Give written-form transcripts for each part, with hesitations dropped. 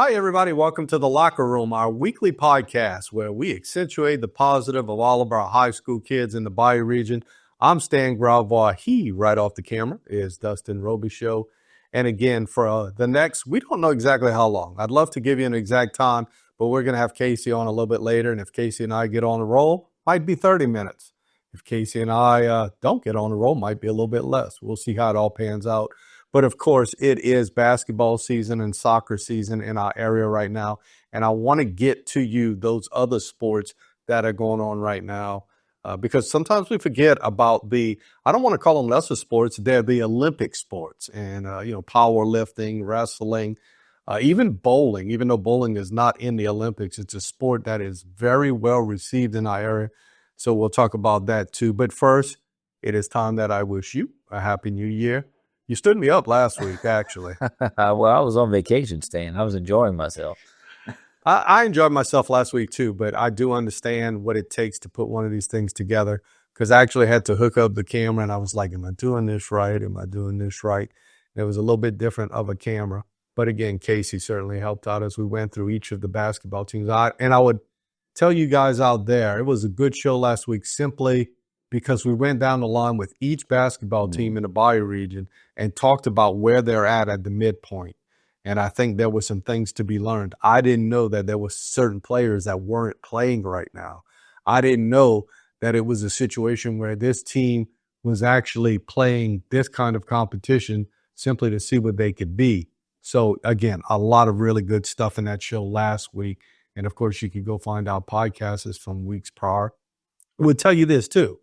Hi, everybody. Welcome to The Locker Room, our weekly podcast where we accentuate the positive of all of our high school kids in the Bayou region. I'm Stan Gravois. He, right off the camera, is Dustin Robichaux. And again, for the next, we don't know exactly how long. I'd love to give you an exact time, but we're going to have Casey on a little bit later. And if Casey and I get on the roll, might be 30 minutes. If Casey and I don't get on the roll, might be a little bit less. We'll see how it all pans out. But of course, it is basketball season and soccer season in our area right now. And I want to get to you those other sports that are going on right now. Because sometimes we forget about I don't want to call them lesser sports, they're the Olympic sports. And, powerlifting, wrestling, even bowling, even though bowling is not in the Olympics, it's a sport that is very well received in our area. So we'll talk about that too. But first, it is time that I wish you a happy new year. You stood me up last week, actually. Well, I was on vacation, Stan. I was enjoying myself. I enjoyed myself last week too, but I do understand what it takes to put one of these things together because I actually had to hook up the camera and I was like, am I doing this right? Am I doing this right? And it was a little bit different of a camera. But again, Casey certainly helped out as we went through each of the basketball teams. And I would tell you guys out there, it was a good show last week simply because we went down the line with each basketball team in the Bayou region and talked about where they're at the midpoint. And I think there were some things to be learned. I didn't know that there were certain players that weren't playing right now. I didn't know that it was a situation where this team was actually playing this kind of competition simply to see what they could be. So again, a lot of really good stuff in that show last week. And of course, you can go find our podcasts from weeks prior. We'll tell you this too.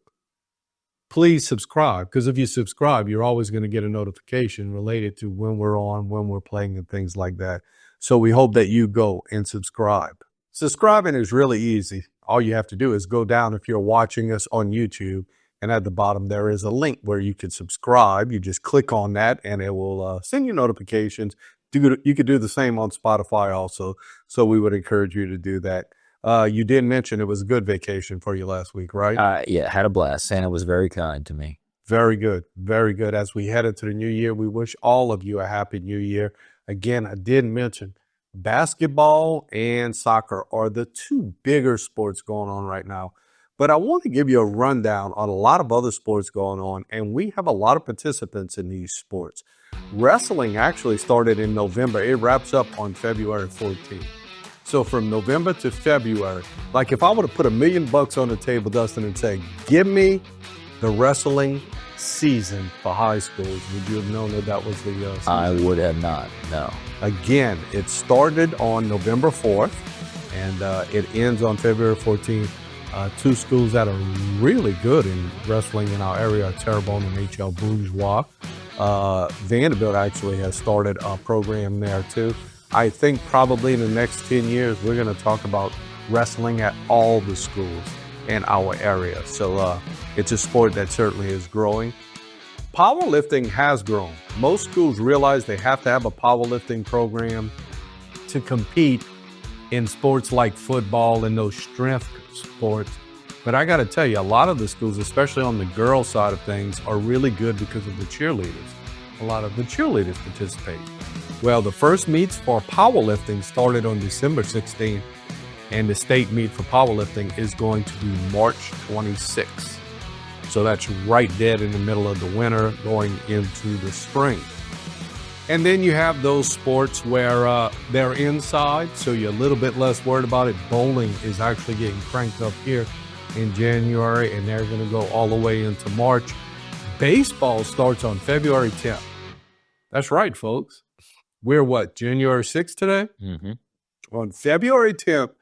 Please subscribe, because if you subscribe, you're always going to get a notification related to when we're on, when we're playing, and things like that. So we hope that you go and subscribe. Subscribing is really easy. All you have to do is go down if you're watching us on YouTube, and at the bottom there is a link where you can subscribe. You just click on that, and it will send you notifications. You could do the same on Spotify also, so we would encourage you to do that. You did mention it was a good vacation for you last week, right? Yeah, had a blast. Santa was very kind to me. Very good. Very good. As we head into the new year, we wish all of you a happy new year. Again, I did mention basketball and soccer are the two bigger sports going on right now. But I want to give you a rundown on a lot of other sports going on, and we have a lot of participants in these sports. Wrestling actually started in November. It wraps up on February 14th. So from November to February, like if I would have put $1 million on the table, Dustin, and say, give me the wrestling season for high schools, would you have known that was the season? I would have not, no. Again, it started on November 4th, and it ends on February 14th. Two schools that are really good in wrestling in our area are Terrebonne and H.L. Bourgeois. Vanderbilt actually has started a program there too. I think probably in the next 10 years, we're going to talk about wrestling at all the schools in our area. So it's a sport that certainly is growing. Powerlifting has grown. Most schools realize they have to have a powerlifting program to compete in sports like football and those strength sports. But I got to tell you, a lot of the schools, especially on the girls' side of things, are really good because of the cheerleaders. A lot of the cheerleaders participate. Well, the first meets for powerlifting started on December 16th, and the state meet for powerlifting is going to be March 26th. So that's right dead in the middle of the winter going into the spring. And then you have those sports where they're inside, so you're a little bit less worried about it. Bowling is actually getting cranked up here in January, and they're going to go all the way into March. Baseball starts on February 10th. That's right, folks. We're January 6th today? Mm-hmm. On February 10th,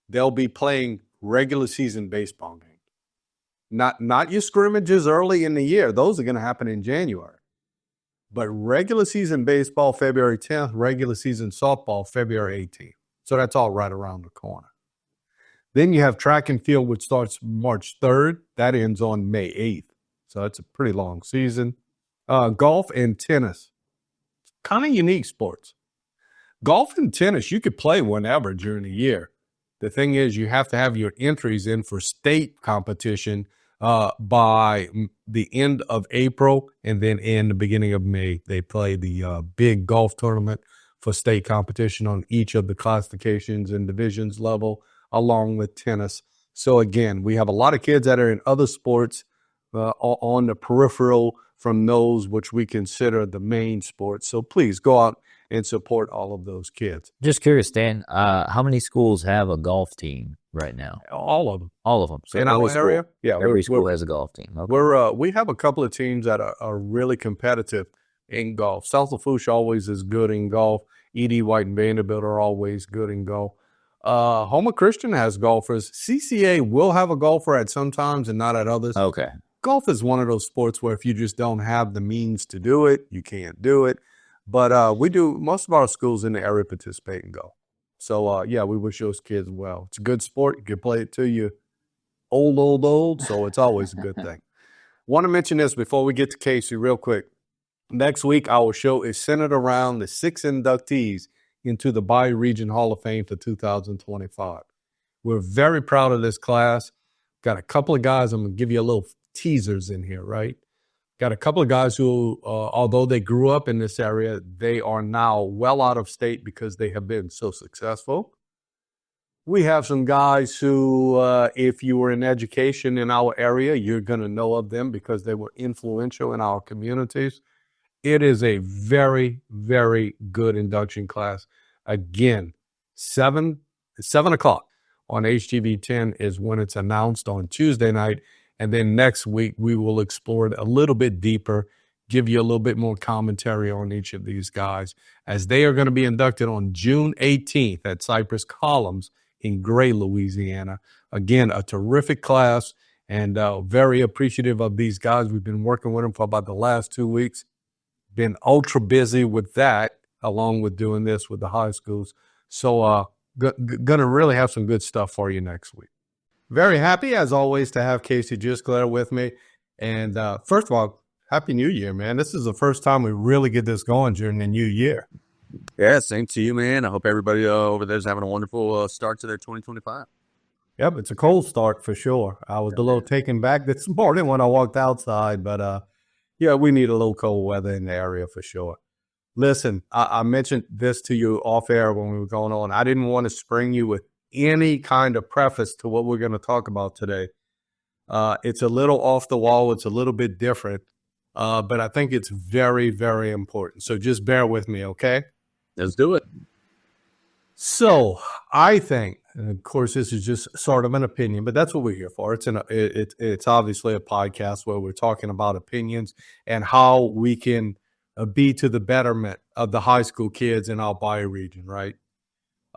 they'll be playing regular season baseball games. Not your scrimmages early in the year. Those are going to happen in January. But regular season baseball, February 10th, regular season softball, February 18th. So that's all right around the corner. Then you have track and field, which starts March 3rd. That ends on May 8th. So it's a pretty long season. Golf and tennis. Kind of unique sports. Golf and tennis, you could play whenever during the year. The thing is, you have to have your entries in for state competition by the end of April, and then in the beginning of May, they play the big golf tournament for state competition on each of the classifications and divisions level, along with tennis. So again, we have a lot of kids that are in other sports on the peripheral from those which we consider the main sports. So please go out and support all of those kids. Just curious, Dan, how many schools have a golf team right now? All of them. All of them. So In our area? Yeah. Every school has a golf team. Okay. We have a couple of teams that are really competitive in golf. South Lafourche always is good in golf. E.D. White and Vanderbilt are always good in golf. Homer Christian has golfers. CCA will have a golfer at some times and not at others. Okay. Golf is one of those sports where if you just don't have the means to do it, you can't do it. But we do, most of our schools in the area participate in golf. So, yeah, we wish those kids well. It's a good sport. You can play it till you old, so it's always a good thing. Want to mention this before we get to Casey real quick. Next week, our show is centered around the 6 inductees into the Bayou Region Hall of Fame for 2025. We're very proud of this class. Got a couple of guys, I'm going to give you a little teasers in here, right? Got a couple of guys who, although they grew up in this area, they are now well out of state because they have been so successful. We have some guys who, if you were in education in our area, you're going to know of them because they were influential in our communities. It is a very, very good induction class. Again, 7 o'clock on HTV 10 is when it's announced on Tuesday night. And then next week, we will explore it a little bit deeper, give you a little bit more commentary on each of these guys, as they are going to be inducted on June 18th at Cypress Columns in Gray, Louisiana. Again, a terrific class, and very appreciative of these guys. We've been working with them for about the last 2 weeks. Been ultra busy with that, along with doing this with the high schools. So going to really have some good stuff for you next week. Very happy, as always, to have Casey Gisclair with me. And first of all, Happy New Year, man. This is the first time we really get this going during the new year. Yeah, same to you, man. I hope everybody over there is having a wonderful start to their 2025. Yep, it's a cold start for sure. I was a little taken back this morning when I walked outside, but yeah, we need a little cold weather in the area for sure. Listen, I mentioned this to you off air when we were going on. I didn't want to spring you with any kind of preface to what we're going to talk about today. It's a little off the wall. It's a little bit different, but I think it's very, very important. So just bear with me, okay? Let's do it. So I think, and of course, this is just sort of an opinion, but that's what we're here for. It's obviously a podcast where we're talking about opinions and how we can be to the betterment of the high school kids in our Bayou region, right?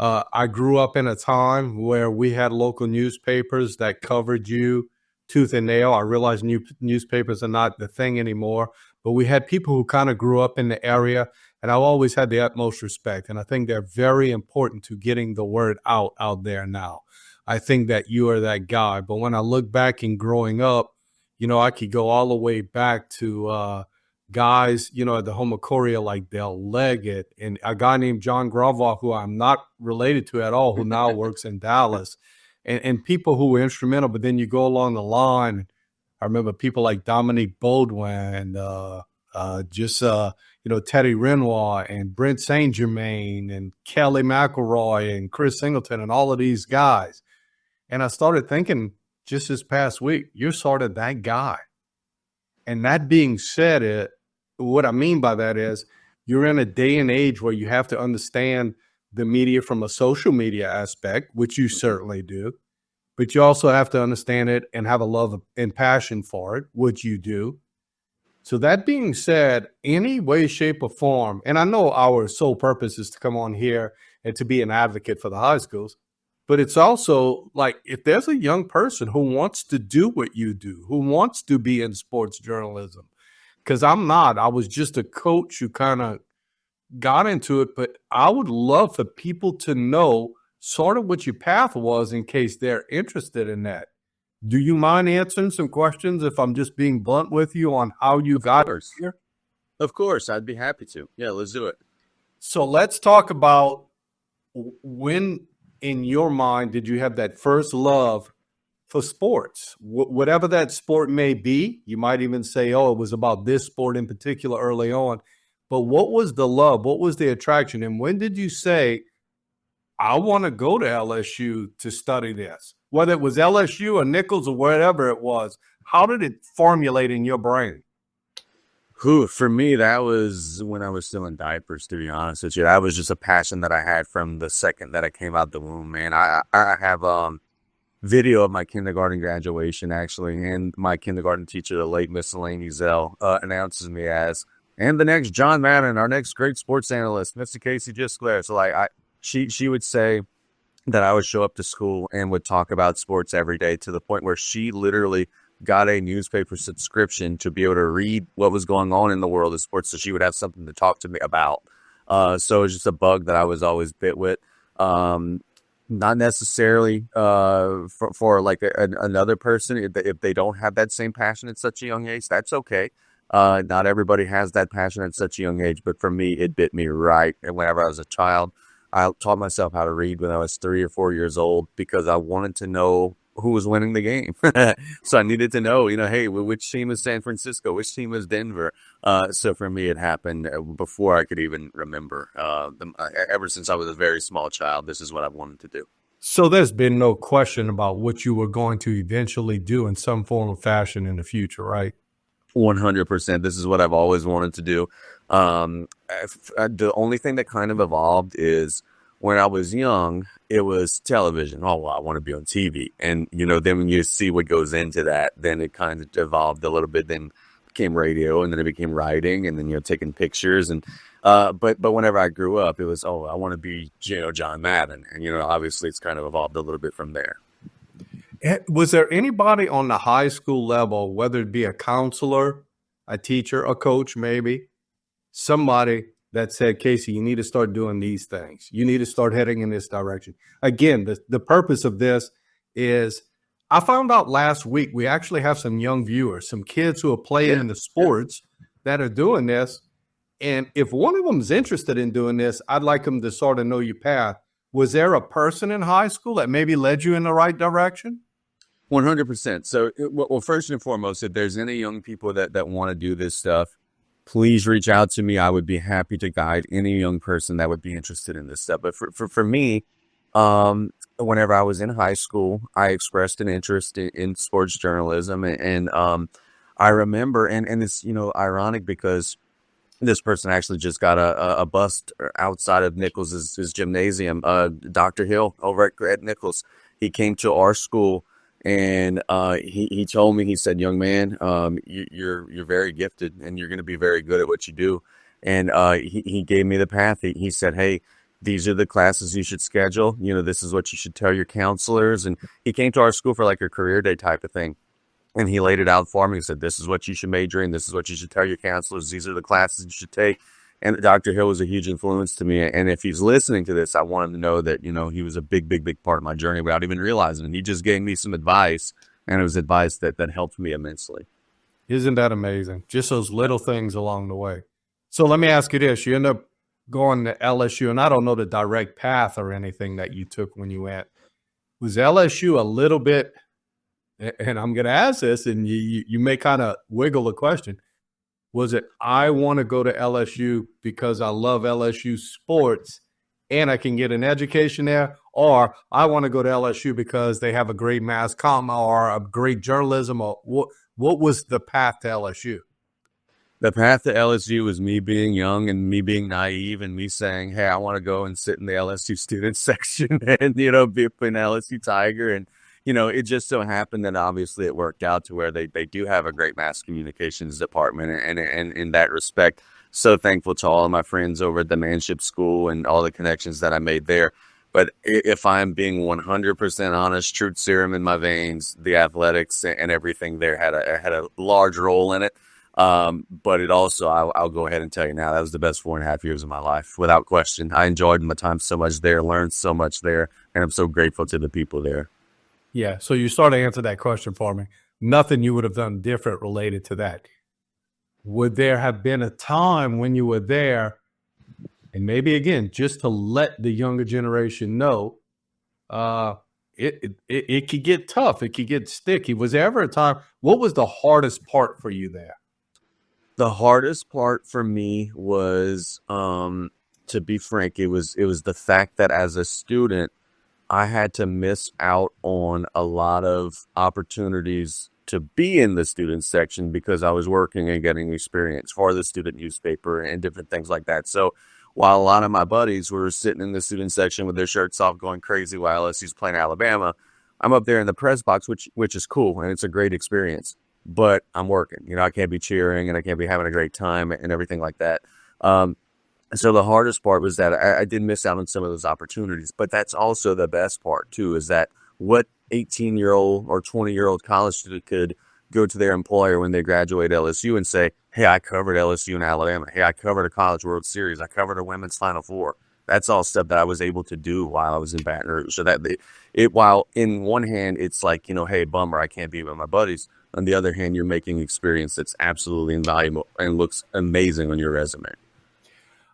I grew up in a time where we had local newspapers that covered you tooth and nail. I realize newspapers are not the thing anymore, but we had people who kind of grew up in the area, and I've always had the utmost respect. And I think they're very important to getting the word out there now. I think that you are that guy. But when I look back in growing up, I could go all the way back to guys, at the home of Korea like Dale Leggett and a guy named John Gravois, who I'm not related to at all, who now works in Dallas, and people who were instrumental. But then you go along the line. I remember people like Dominique Baudouin and Teddy Renoir and Brent St. Germain and Kelly McElroy and Chris Singleton and all of these guys. And I started thinking just this past week, you're sort of that guy. And that being said, what I mean by that is you're in a day and age where you have to understand the media from a social media aspect, which you certainly do, but you also have to understand it and have a love and passion for it, which you do. So that being said, any way, shape, or form, and I know our sole purpose is to come on here and to be an advocate for the high schools, but it's also like if there's a young person who wants to do what you do, who wants to be in sports journalism, because I'm not. I was just a coach who kind of got into it, but I would love for people to know sort of what your path was in case they're interested in that. Do you mind answering some questions if I'm just being blunt with you on how you got here? Of course, I'd be happy to. Yeah, let's do it. So let's talk about when in your mind did you have that first love for sports? Whatever that sport may be, you might even say, oh, it was about this sport in particular early on. but what was the love? What was the attraction? And when did you say, I want to go to LSU to study this? Whether it was LSU or Nichols or wherever it was, how did it formulate in your brain? For me, that was when I was still in diapers, to be honest with you. That was just a passion that I had from the second that I came out the womb, man. I have video of my kindergarten graduation, actually, and my kindergarten teacher, the late Miss Elaine Zell, announces me as, and the next John Madden, our next great sports analyst, Mr. Casey Gisclair. So, like, she would say that I would show up to school and would talk about sports every day, to the point where she literally got a newspaper subscription to be able to read what was going on in the world of sports, so she would have something to talk to me about. So it was just a bug that I was always bit with. Not necessarily for like another person, if they don't have that same passion at such a young age, that's okay. Not everybody has that passion at such a young age, but for me, it bit me right. And whenever I was a child, I taught myself how to read when I was 3 or 4 years old, because I wanted to know who was winning the game. So I needed to know, hey, which team is San Francisco, which team is Denver. So for me, it happened before I could even remember. Ever since I was a very small child, this is what I wanted to do. So there's been no question about what you were going to eventually do in some form of fashion in the future, right? 100%. This is what I've always wanted to do. The only thing that kind of evolved is, when I was young, it was television. Oh, well, I want to be on TV. And, then when you see what goes into that, then it kind of evolved a little bit. Then became radio, and then it became writing, and then, taking pictures. And, but whenever I grew up, it was, I want to be, John Madden. And, obviously it's kind of evolved a little bit from there. Was there anybody on the high school level, whether it be a counselor, a teacher, a coach, maybe, somebody that said, Casey, you need to start doing these things. You need to start heading in this direction. Again, the purpose of this is, I found out last week, we actually have some young viewers, some kids who are playing in the sports that are doing this. And if one of them is interested in doing this, I'd like them to sort of know your path. Was there a person in high school that maybe led you in the right direction? 100%. So, well, first and foremost, if there's any young people that want to do this stuff, please reach out to me. I would be happy to guide any young person that would be interested in this stuff. But for me, whenever I was in high school, I expressed an interest in sports journalism. And I remember, and it's, ironic, because this person actually just got a bust outside of Nichols' gymnasium. Dr. Hill over at Nichols, he came to our school. And he told me, he said, young man, you're very gifted, and you're going to be very good at what you do. And he gave me the path. He said, hey, these are the classes you should schedule. This is what you should tell your counselors. And he came to our school for like a career day type of thing. And he laid it out for me. He said, this is what you should major in. This is what you should tell your counselors. These are the classes you should take. And Dr. Hill was a huge influence to me. And if he's listening to this, I want him to know that, he was a big, big, big part of my journey without even realizing it. He just gave me some advice, and it was advice that helped me immensely. Isn't that amazing? Just those little things along the way. So let me ask you this. You end up going to LSU, and I don't know the direct path or anything that you took when you went. Was LSU a little bit, and I'm going to ask this, and you may kind of wiggle the question, was it, I want to go to LSU because I love LSU sports and I can get an education there, or I want to go to LSU because they have a great mass comm or a great journalism, or what was the path to LSU? The path to LSU was me being young and me being naive and me saying, hey, I want to go and sit in the LSU student section and, be an LSU Tiger. And, it just so happened that obviously it worked out to where they do have a great mass communications department. And in that respect, so thankful to all of my friends over at the Manship School and all the connections that I made there. But if I'm being 100% honest, truth serum in my veins, the athletics and everything there had a large role in it. But it also, I'll go ahead and tell you now, that was the best 4.5 years of my life, without question. I enjoyed my time so much there, learned so much there, and I'm so grateful to the people there. Yeah, so you sort of answered that question for me. Nothing you would have done different related to that. Would there have been a time when you were there, and maybe again, just to let the younger generation know, it could get tough, it could get sticky. Was there ever a time, what was the hardest part for you there? The hardest part for me was, to be frank, it was the fact that as a student, I had to miss out on a lot of opportunities to be in the student section because I was working and getting experience for the student newspaper and different things like that. So while a lot of my buddies were sitting in the student section with their shirts off going crazy while LSU's playing Alabama, I'm up there in the press box, which is cool and it's a great experience. But I'm working. I can't be cheering and I can't be having a great time and everything like that. So the hardest part was that I did miss out on some of those opportunities, but that's also the best part too, is that what 18-year-old or 20-year-old college student could go to their employer when they graduate LSU and say, hey, I covered LSU in Alabama. Hey, I covered a College World Series. I covered a women's Final Four. That's all stuff that I was able to do while I was in Baton Rouge. So that while in one hand, it's like, hey, bummer, I can't be with my buddies. On the other hand, you're making experience that's absolutely invaluable and looks amazing on your resume.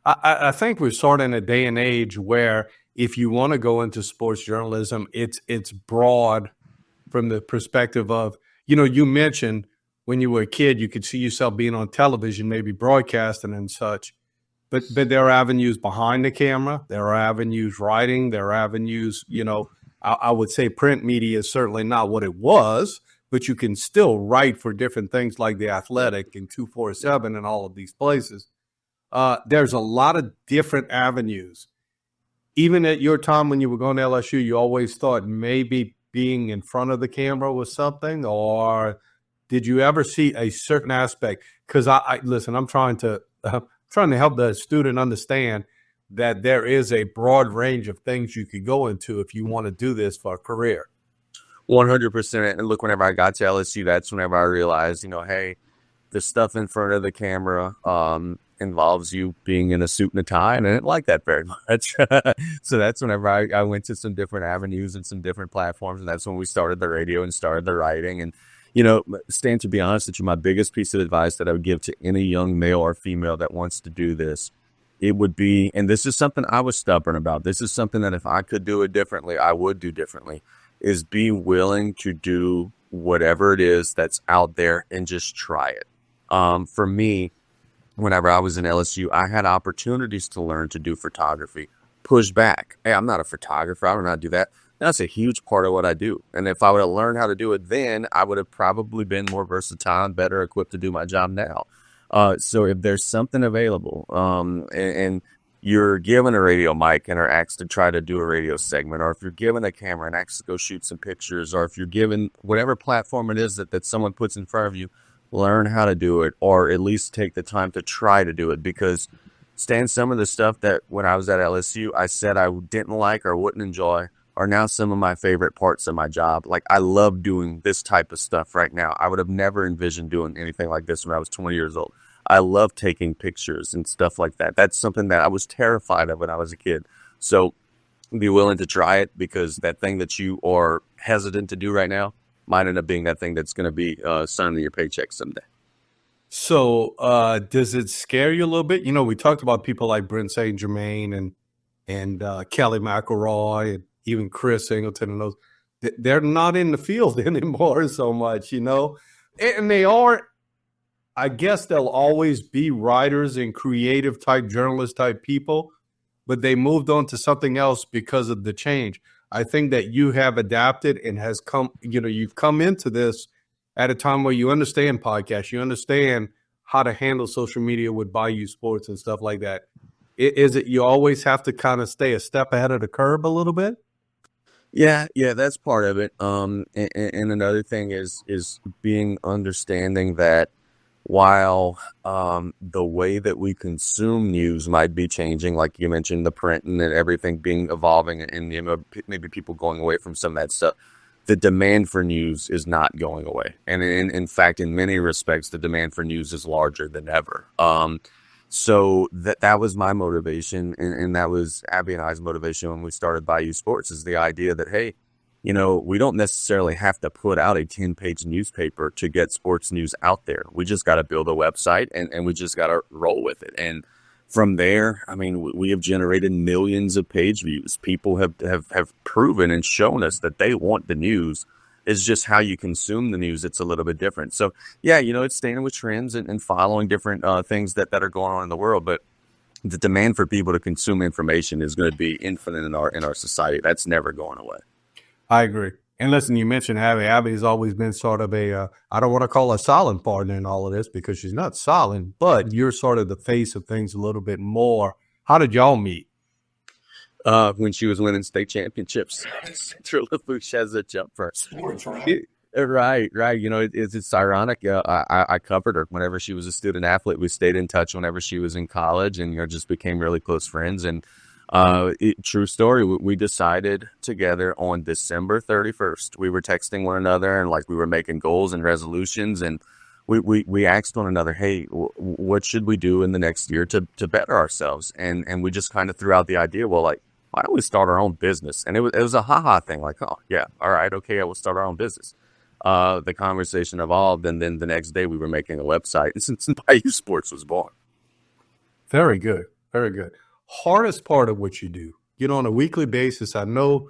I think we're sort of in a day and age where if you want to go into sports journalism, it's broad from the perspective of, you mentioned when you were a kid, you could see yourself being on television, maybe broadcasting and such. But there are avenues behind the camera. There are avenues writing. There are avenues, I would say print media is certainly not what it was, but you can still write for different things like The Athletic and 247 and all of these places. There's a lot of different avenues. Even at your time when you were going to LSU, you always thought maybe being in front of the camera was something, or did you ever see a certain aspect? Because I listen, I'm trying to help the student understand that there is a broad range of things you could go into if you want to do this for a career. 100%. And look, whenever I got to LSU, that's whenever I realized, hey, the stuff in front of the camera involves you being in a suit and a tie, and I didn't like that very much. So that's whenever I went to some different avenues and some different platforms, and that's when we started the radio and started the writing. And, Stan, to be honest with you, my biggest piece of advice that I would give to any young male or female that wants to do this, it would be, and this is something I was stubborn about, this is something that if I could do it differently, I would do differently, is be willing to do whatever it is that's out there and just try it. For me, whenever I was in LSU, I had opportunities to learn to do photography. Push back. Hey, I'm not a photographer. I don't know how to do that. That's a huge part of what I do. And if I would have learned how to do it then, I would have probably been more versatile and better equipped to do my job now. So if there's something available, and you're given a radio mic and are asked to try to do a radio segment, or if you're given a camera and asked to go shoot some pictures, or if you're given whatever platform it is that someone puts in front of you, learn how to do it, or at least take the time to try to do it. Because, Stan, some of the stuff that when I was at LSU, I said I didn't like or wouldn't enjoy are now some of my favorite parts of my job. Like, I love doing this type of stuff right now. I would have never envisioned doing anything like this when I was 20 years old. I love taking pictures and stuff like that. That's something that I was terrified of when I was a kid. So be willing to try it, because that thing that you are hesitant to do right now might end up being that thing that's going to be signing your paycheck someday. So does it scare you a little bit? We talked about people like Brent St. Germain and Kelly McElroy and even Chris Singleton, and those. They're not in the field anymore so much, and they aren't. I guess they'll always be writers and creative type journalist type people, but they moved on to something else because of the change. I think that you have adapted and has come, you've come into this at a time where you understand podcasts, you understand how to handle social media with Bayou Sports and stuff like that. Is it you always have to kind of stay a step ahead of the curve a little bit? Yeah, that's part of it. And another thing is being understanding that while the way that we consume news might be changing, like you mentioned, the print and everything being evolving, and maybe people going away from some of that stuff, the demand for news is not going away. And in fact, in many respects, the demand for news is larger than ever. So that was my motivation, and that was Abby and I's motivation when we started Bayou Sports, is the idea that, hey, we don't necessarily have to put out a 10-page newspaper to get sports news out there. We just got to build a website, and we just got to roll with it. And from there, I mean, we have generated millions of page views. People have proven and shown us that they want the news. It's just how you consume the news. It's a little bit different. So yeah, it's staying with trends and following different things that are going on in the world. But the demand for people to consume information is going to be infinite in our society. That's never going away. I agree. And listen, you mentioned Abby. Abby's always been sort of I don't want to call her silent partner in all of this because she's not silent, but you're sort of the face of things a little bit more. How did y'all meet? When she was winning state championships. Central Lafourche has a jump first. Sports, right? Right. It's ironic. I covered her whenever she was a student athlete. We stayed in touch whenever she was in college, and just became really close friends. And true story, we decided together on December 31st. We were texting one another, and like we were making goals and resolutions, and we asked one another, hey, what should we do in the next year to better ourselves? And we just kind of threw out the idea, well, like, why don't we start our own business? And it was a ha-ha thing, like, oh, yeah, all right, okay, we'll start our own business. The conversation evolved, and then the next day we were making a website, and since Bayou Sports was born. Very good. Very good. Hardest part of what you do, on a weekly basis, I know,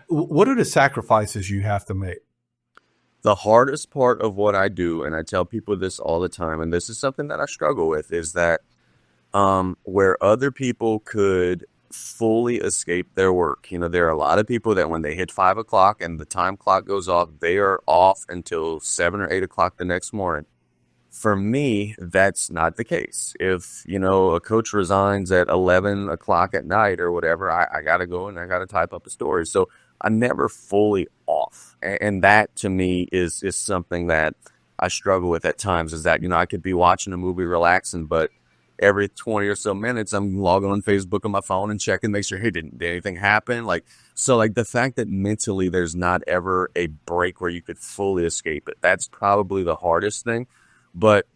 what are the sacrifices you have to make? The hardest part of what I do, and I tell people this all the time, and this is something that I struggle with, is that where other people could fully escape their work. There are a lot of people that when they hit 5 o'clock and the time clock goes off, they are off until 7 or 8 o'clock the next morning. For me, that's not the case. If, a coach resigns at 11 o'clock at night or whatever, I got to go and I got to type up a story. So I'm never fully off. And that to me is something that I struggle with at times, is that, I could be watching a movie relaxing, but every 20 or so minutes, I'm logging on Facebook on my phone and checking, make sure, hey, did anything happen? So the fact that mentally there's not ever a break where you could fully escape it, that's probably the hardest thing. But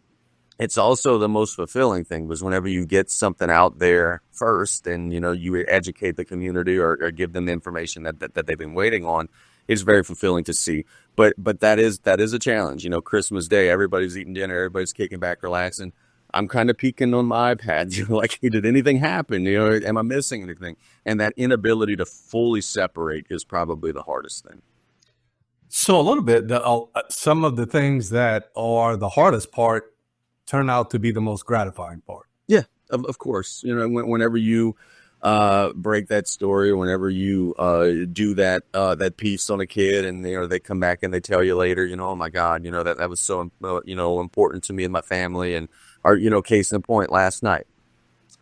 it's also the most fulfilling thing, was whenever you get something out there first and, you educate the community or give them the information that they've been waiting on, it's very fulfilling to see. But that is a challenge. Christmas Day, everybody's eating dinner, everybody's kicking back, relaxing. I'm kind of peeking on my iPad, like, hey, did anything happen? Am I missing anything? And that inability to fully separate is probably the hardest thing. So a little bit, some of the things that are the hardest part turn out to be the most gratifying part. Yeah, of course. Whenever you break that story, or whenever you do that piece on a kid, and they come back and they tell you later, oh my God, that was so important to me and my family. And case in point, last night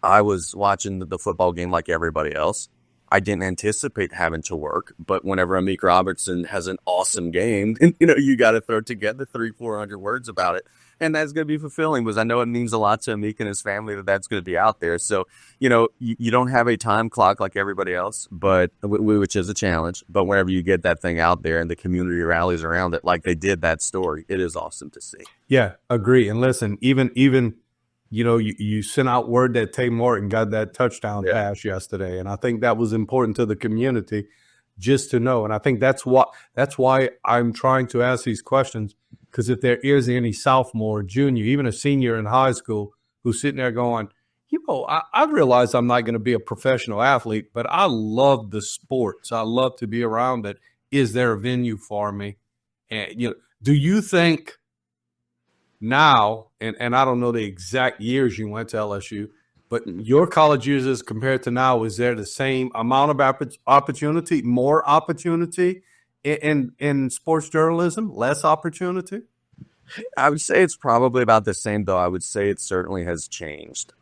I was watching the football game like everybody else. I didn't anticipate having to work, but whenever Amik Robertson has an awesome game, then, you got to throw together 300-400 words about it. And that's going to be fulfilling, because I know it means a lot to Amik and his family that's going to be out there. So, you don't have a time clock like everybody else, but which is a challenge. But whenever you get that thing out there and the community rallies around it, like they did that story, it is awesome to see. Yeah, agree. And listen, even you sent out word that Tay Morton got that touchdown pass yesterday, and I think that was important to the community just to know. And I think that's why I'm trying to ask these questions, because if there is any sophomore, junior, even a senior in high school who's sitting there going, I realize I'm not going to be a professional athlete, but I love the sports. I love to be around it. Is there a venue for me? And do you think now, and I don't know the exact years you went to LSU, but your college years as compared to now, is there the same amount of opportunity, more opportunity in sports journalism, less opportunity? I would say it's probably about the same, though. I would say it certainly has changed.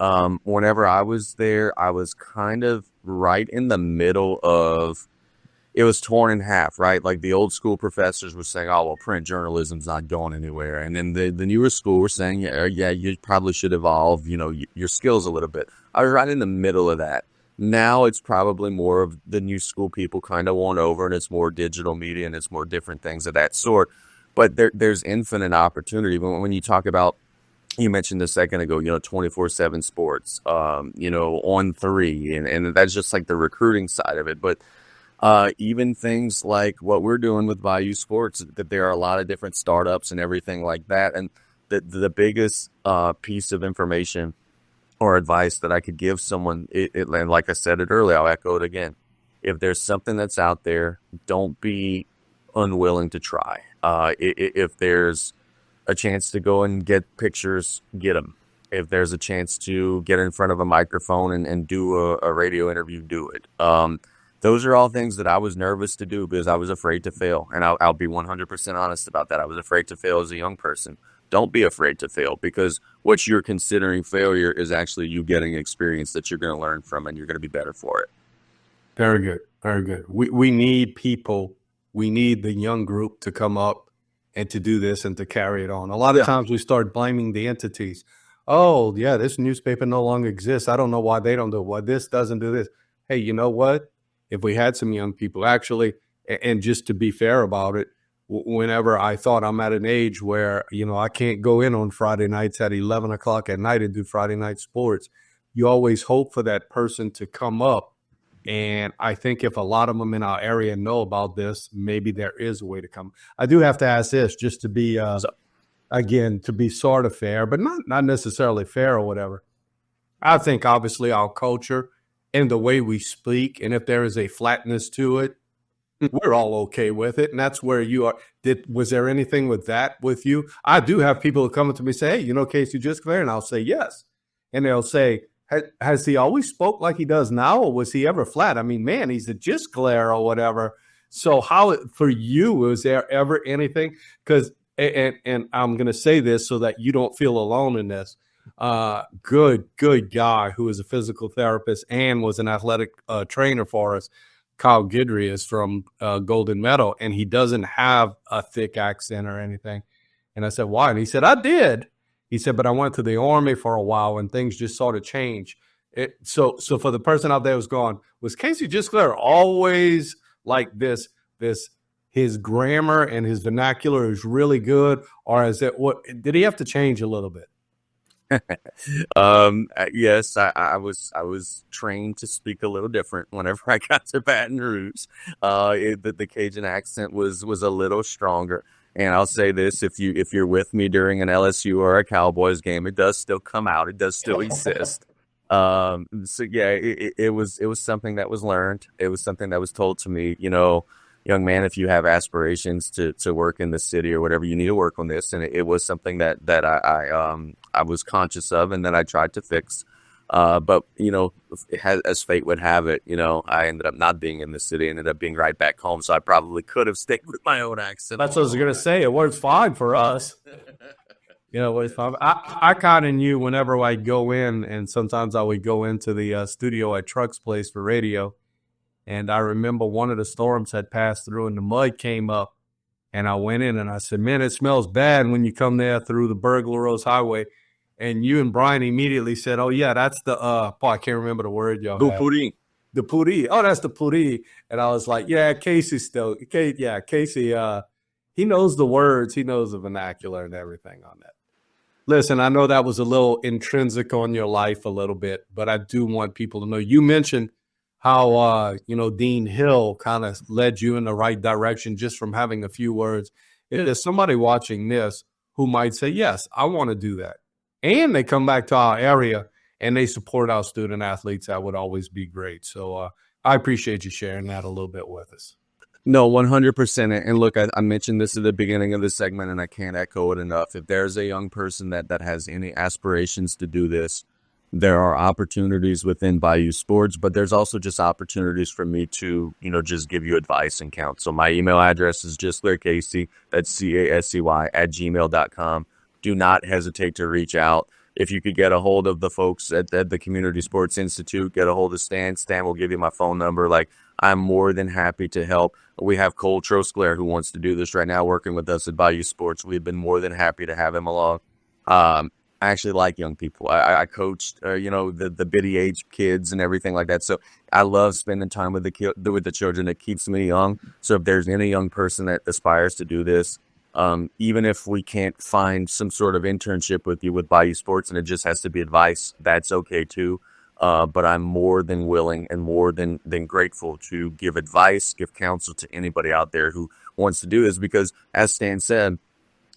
Whenever I was there, I was kind of right in the middle of, it was torn in half, right? Like the old school professors were saying, oh, well, print journalism's not going anywhere. And then the newer school were saying, yeah, you probably should evolve, your skills a little bit. I was right in the middle of that. Now it's probably more of the new school people kind of won over, and it's more digital media and it's more different things of that sort. But there's infinite opportunity. When you talk about, you mentioned a second ago, 24/7 sports, on 3, and that's just like the recruiting side of it. But even things like what we're doing with Bayou Sports, that there are a lot of different startups and everything like that. And the biggest piece of information or advice that I could give someone, and like I said it earlier, I'll echo it again. If there's something that's out there, don't be unwilling to try. If there's a chance to go and get pictures, get them. If there's a chance to get in front of a microphone and do a radio interview, do it. Those are all things that I was nervous to do because I was afraid to fail. And I'll be 100% honest about that. I was afraid to fail as a young person. Don't be afraid to fail, because what you're considering failure is actually you getting experience that you're going to learn from, and you're going to be better for it. Very good. Very good. We need people. We need the young group to come up and to do this and to carry it on. A lot of times we start blaming the entities. Oh, yeah, this newspaper no longer exists. I don't know why they don't do it. Why this doesn't do this. Hey, you know what? If we had some young people actually, and just to be fair about it, whenever I thought I'm at an age where, I can't go in on Friday nights at 11 o'clock at night and do Friday night sports, you always hope for that person to come up. And I think if a lot of them in our area know about this, maybe there is a way to come. I do have to ask this just to be, again, to be sort of fair, but not necessarily fair or whatever. I think obviously our culture and the way we speak, and if there is a flatness to it, we're all okay with it. And that's where you are. Was there anything with that with you? I do have people who come up to me and say, hey, Casey Gisclair? And I'll say, yes. And they'll say, has he always spoke like he does now, or was he ever flat? I mean, man, he's a Gisclair or whatever. So how, for you, was there ever anything? Because, and I'm going to say this so that you don't feel alone in this. Good guy who is a physical therapist and was an athletic trainer for us. Kyle Guidry is from Golden Meadow, and he doesn't have a thick accent or anything. And I said, why? And he said, I did. He said, but I went to the Army for a while, and things just sort of changed. So for the person out there who's going, was Casey Gisclair always like this? His grammar and his vernacular is really good, or is it what? Did he have to change a little bit? Yes, I was trained to speak a little different whenever I got to Baton Rouge. The Cajun accent was a little stronger. And I'll say this, if you're with me during an LSU or a Cowboys game, it does still come out. It does still exist. So yeah, it was something that was learned. It was something that was told to me, young man, if you have aspirations to work in the city or whatever, you need to work on this. And it was something that I was conscious of and that I tried to fix. But, as fate would have it, I ended up not being in the city, ended up being right back home. So I probably could have stayed with my own accent. That's what I was going to say. It works fine for us. It's fine. I kind of knew whenever I go in, and sometimes I would go into the studio at Truck's place for radio. And I remember one of the storms had passed through and the mud came up. And I went in and I said, man, it smells bad when you come there through the Burglar Rose Highway. And you and Brian immediately said, oh, yeah, that's the, I can't remember the word y'all had. The puri. Oh, that's the puri. And I was like, yeah, Casey, he knows the words. He knows the vernacular and everything on that. Listen, I know that was a little intrinsic on your life a little bit, but I do want people to know. You mentioned how, Dean Hill kind of led you in the right direction just from having a few words. If there's somebody watching this who might say, yes, I want to do that, and they come back to our area and they support our student athletes, that would always be great. So I appreciate you sharing that a little bit with us. No, 100%. And look, I mentioned this at the beginning of the segment, and I can't echo it enough. If there's a young person that has any aspirations to do this, there are opportunities within Bayou Sports, but there's also just opportunities for me to, just give you advice and counsel. My email address is JisclairCasey, that's CASEY @gmail.com. Do not hesitate to reach out. If you could get a hold of the folks at the Community Sports Institute, get a hold of Stan. Stan will give you my phone number. I'm more than happy to help. We have Cole Trosclair who wants to do this right now, working with us at Bayou Sports. We've been more than happy to have him along. I actually like young people. I coached, the bitty age kids and everything like that. So I love spending time with the children. It keeps me young. So if there's any young person that aspires to do this, even if we can't find some sort of internship with you with Bayou Sports and it just has to be advice, that's okay too. But I'm more than willing and more than grateful to give advice, give counsel to anybody out there who wants to do this, because as Stan said,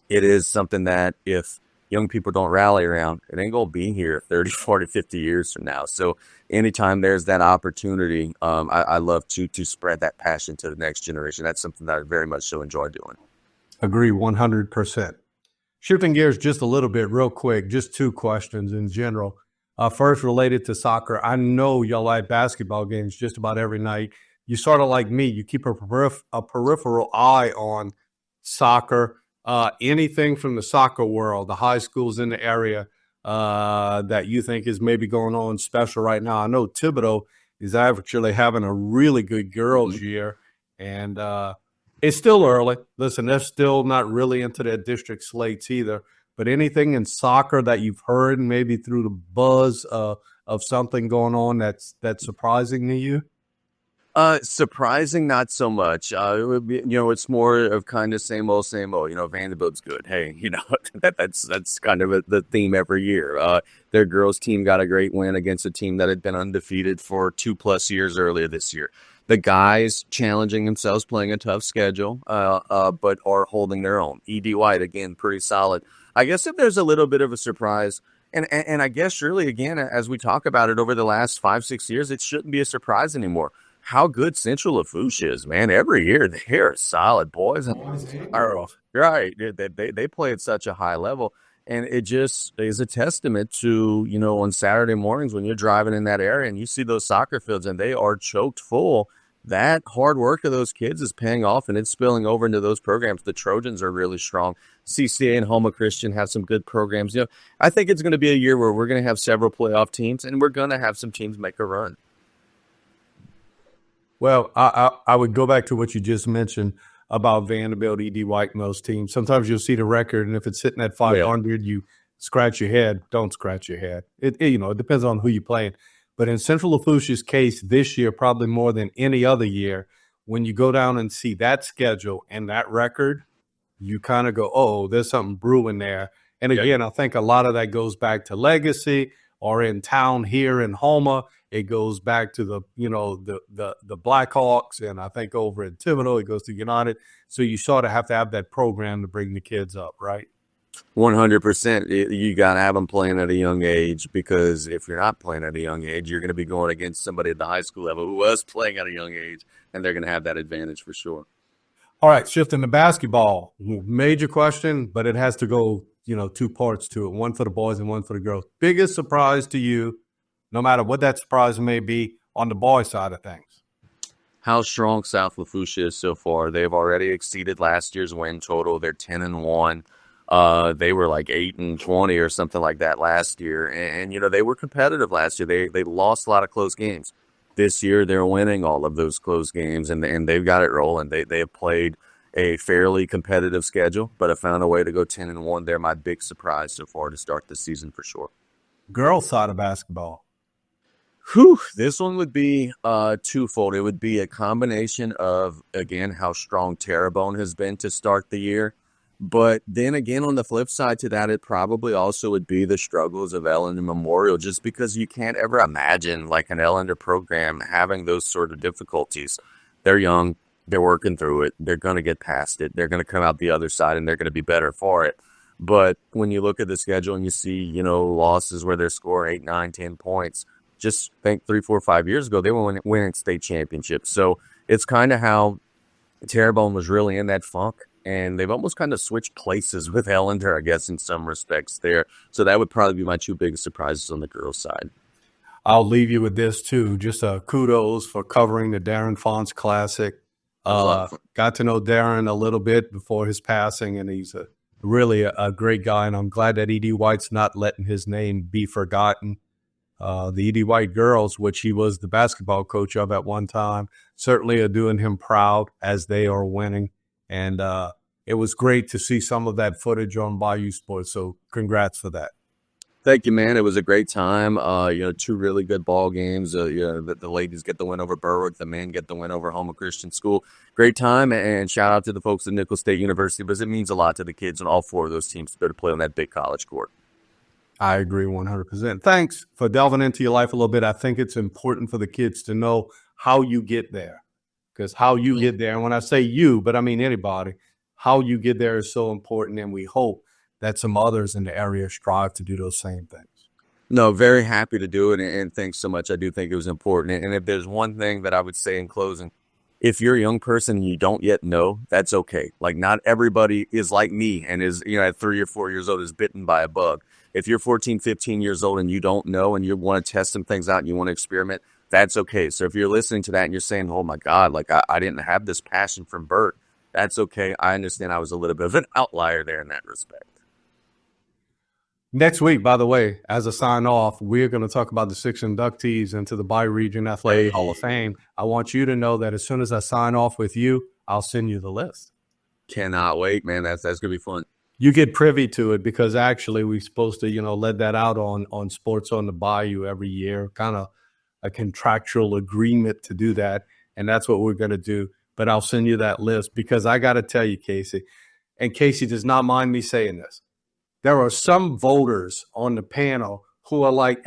it is something that if young people don't rally around, it ain't going to be here 30, 40, 50 years from now. So anytime there's that opportunity, I love to spread that passion to the next generation. That's something that I very much so enjoy doing. Agree 100%. Shifting gears just a little bit real quick, just two questions in general. First, related to soccer. I know y'all like basketball games just about every night. You sort of like me. You keep a peripheral eye on soccer. Anything from the soccer world, the high schools in the area that you think is maybe going on special right now. I know Thibodeau is actually having a really good girls' year, and it's still early. Listen, they're still not really into their district slates either. But anything in soccer that you've heard, maybe through the buzz of something going on that's surprising to you? Surprising, not so much. It would be, it's more of kind of same old, same old. Vanderbilt's good. Hey, that's kind of the theme every year. Their girls team got a great win against a team that had been undefeated for 2+ years earlier this year. The guys challenging themselves, playing a tough schedule, but are holding their own. E.D. White, again, pretty solid. I guess if there's a little bit of a surprise, and I guess really, again, as we talk about it over the last 5-6 years, it shouldn't be a surprise anymore. How good Central Lafourche is, man. Every year they're solid boys. Right. They play at such a high level. And it just is a testament to, on Saturday mornings when you're driving in that area and you see those soccer fields and they are choked full, that hard work of those kids is paying off and it's spilling over into those programs. The Trojans are really strong. CCA and Homa Christian have some good programs. I think it's going to be a year where we're going to have several playoff teams and we're going to have some teams make a run. Well, I would go back to what you just mentioned about Vanderbilt, E.D. White, and those teams. Sometimes you'll see the record, and if it's sitting at 500, you scratch your head. Don't scratch your head. It depends on who you're playing. But in Central Lafourche's case this year, probably more than any other year, when you go down and see that schedule and that record, you kind of go, oh, there's something brewing there. And again, I think a lot of that goes back to legacy or in town here in Homa. It goes back to the Blackhawks, and I think over in Thibodeau, it goes to United. So you sort of have to have that program to bring the kids up, right? 100%. You got to have them playing at a young age, because if you're not playing at a young age, you're going to be going against somebody at the high school level who was playing at a young age, and they're going to have that advantage for sure. All right, shifting to basketball. Major question, but it has to go, two parts to it, one for the boys and one for the girls. Biggest surprise to you, no matter what that surprise may be, on the boy side of things? How strong South Lafourche is so far. They've already exceeded last year's win total. They're 10-1. They were like 8-20 or something like that last year. And they were competitive last year. They lost a lot of close games. This year, they're winning all of those close games, and they've got it rolling. They have played a fairly competitive schedule, but have found a way to go 10-1. They're my big surprise so far to start the season for sure. Girls side of basketball. This one would be twofold. It would be a combination of, again, how strong Terrebonne has been to start the year. But then again, on the flip side to that, it probably also would be the struggles of Ellender Memorial, just because you can't ever imagine like an Ellender program having those sort of difficulties. They're young. They're working through it. They're going to get past it. They're going to come out the other side, and they're going to be better for it. But when you look at the schedule and you see, losses where they're scoring 8, 9, 10 points, just think 3, 4, 5 years ago, they were winning state championships. So it's kind of how Terrebonne was really in that funk, and they've almost kind of switched places with Ellender, I guess, in some respects there. So that would probably be my two biggest surprises on the girls' side. I'll leave you with this, too. Just kudos for covering the Darin Fontz Classic. Got to know Darin a little bit before his passing, and he's really a great guy, and I'm glad that E.D. White's not letting his name be forgotten. The E.D. White girls, which he was the basketball coach of at one time, certainly are doing him proud as they are winning. And it was great to see some of that footage on Bayou Sports. So congrats for that. Thank you, man. It was a great time. Two really good ball games. The ladies get the win over Berwick. The men get the win over Homa Christian School. Great time, and shout out to the folks at Nicholls State University, because it means a lot to the kids on all four of those teams to be able to play on that big college court. I agree 100%. Thanks for delving into your life a little bit. I think it's important for the kids to know how you get there, because how you get there, and when I say you, but I mean anybody, how you get there is so important, and we hope that some others in the area strive to do those same things. No, very happy to do it, and thanks so much. I do think it was important. And if there's one thing that I would say in closing, if you're a young person and you don't yet know, that's okay. Like, not everybody is like me and is, at 3 or 4 years old is bitten by a bug. If you're 14, 15 years old and you don't know and you want to test some things out and you want to experiment, that's okay. So if you're listening to that and you're saying, oh my God, like I didn't have this passion from birth, that's okay. I understand I was a little bit of an outlier there in that respect. Next week, by the way, as a sign off, we're going to talk about the 6 inductees into the Bayou Region Athletic Hall of Fame. I want you to know that as soon as I sign off with you, I'll send you the list. Cannot wait, man. That's going to be fun. You get privy to it because actually we're supposed to, let that out on Sports on the Bayou every year, kind of a contractual agreement to do that. And that's what we're going to do. But I'll send you that list because I got to tell you, Casey, and Casey does not mind me saying this. There are some voters on the panel who are like,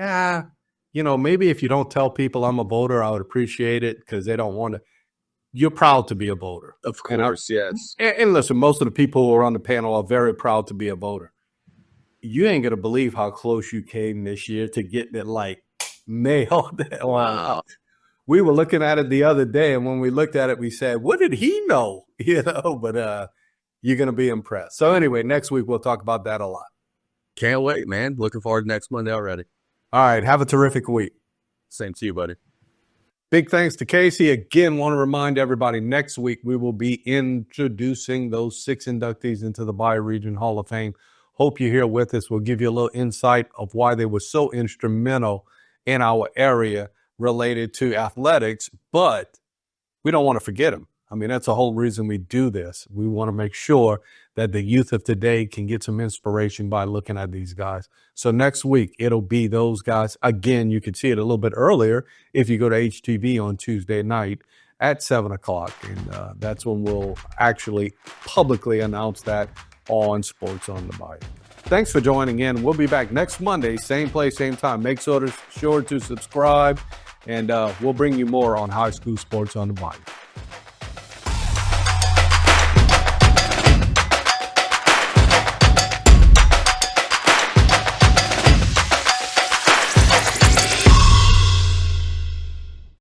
maybe if you don't tell people I'm a voter, I would appreciate it because they don't want to. You're proud to be a voter. Of course, yes. And listen, most of the people who are on the panel are very proud to be a voter. You ain't going to believe how close you came this year to getting it nailed. Wow. We were looking at it the other day, and when we looked at it, we said, what did he know? But you're going to be impressed. So anyway, next week we'll talk about that a lot. Can't wait, man. Looking forward to next Monday already. All right. Have a terrific week. Same to you, buddy. Big thanks to Casey. Again, want to remind everybody next week we will be introducing those 6 inductees into the Bayou Region Hall of Fame. Hope you're here with us. We'll give you a little insight of why they were so instrumental in our area related to athletics, but we don't want to forget them. I mean, that's the whole reason we do this. We want to make sure that the youth of today can get some inspiration by looking at these guys. So next week, it'll be those guys. Again, you can see it a little bit earlier if you go to HTV on Tuesday night at 7 o'clock. And that's when we'll actually publicly announce that on Sports on the Bayou. Thanks for joining in. We'll be back next Monday, same place, same time. Make sure to subscribe, and we'll bring you more on high school sports on the Bayou.